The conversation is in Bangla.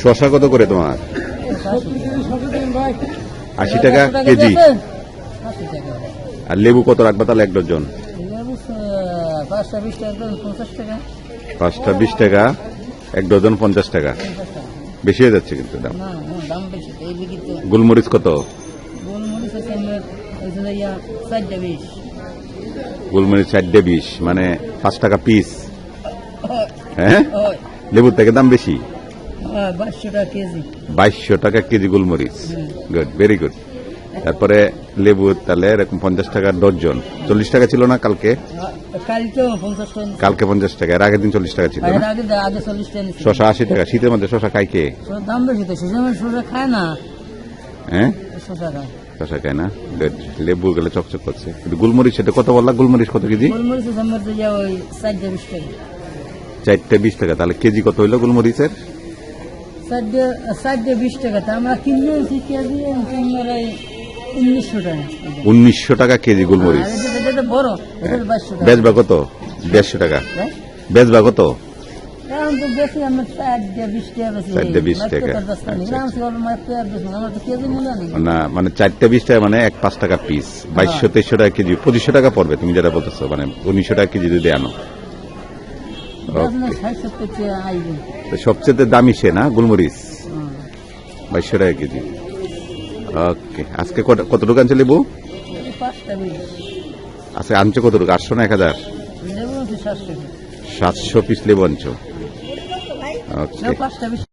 শশা কত করে তোমার? 80 টাকা কেজি। আর লেবু কত রাখবা তাহলে এক ডজন? 5টা 20 টাকা, এক ডজন 50 টাকা। বেশি হয়ে যাচ্ছে কিন্তু দাম। গোলমরিচ কত? গোলমরিচ 4-20, মানে 5 টাকা পিস। হ্যাঁ, লেবুর থেকে দাম বেশি। 2200 টাকা কেজি গোলমরিচ। Good, very good. তারপরে লেবু তাহলে এরকম 50 টাকা ডজন। 40 টাকা ছিল না কালকে? কালকে 50 টাকা, এর আগের দিন 40 টাকা ছিল। শশা 80 টাকা। শীতের মধ্যে শশা খাই কে? দাম বেশি তো, শশা খায় না। হ্যাঁ, শশা খায় না। লেবু গেলে চকচক করছে। কিন্তু গোলমরিচ সেটা কত বললা? গোলমরিচ কত কেজি? 4টা 20 টাকা। তাহলে কেজি কত হইলো গোলমরিচের? 420 টাকা। আমরা কিনে কেজি 1900 টাকা। 1900 টাকা কেজি গোলমরিচ। বেচবা কত? 150 টাকা। বেচবা কত? না, মানে 4টা 20 টাকা, মানে 5 টাকা পিস। 2200-2300 টাকা কেজি, 2500 টাকা পড়বে তুমি যেটা বলতেছো, মানে 1900 টাকা কেজি যদি আনো। সবচেয়ে দামি সে না গোলমরিচ, 2200 টাকা কেজি। ওকে, আজকে কতটুকু আনছে লেবু? আজকে আনছো কতটুকু? 800 না 1000? 700 পিস লেবু আনছো। ওকে।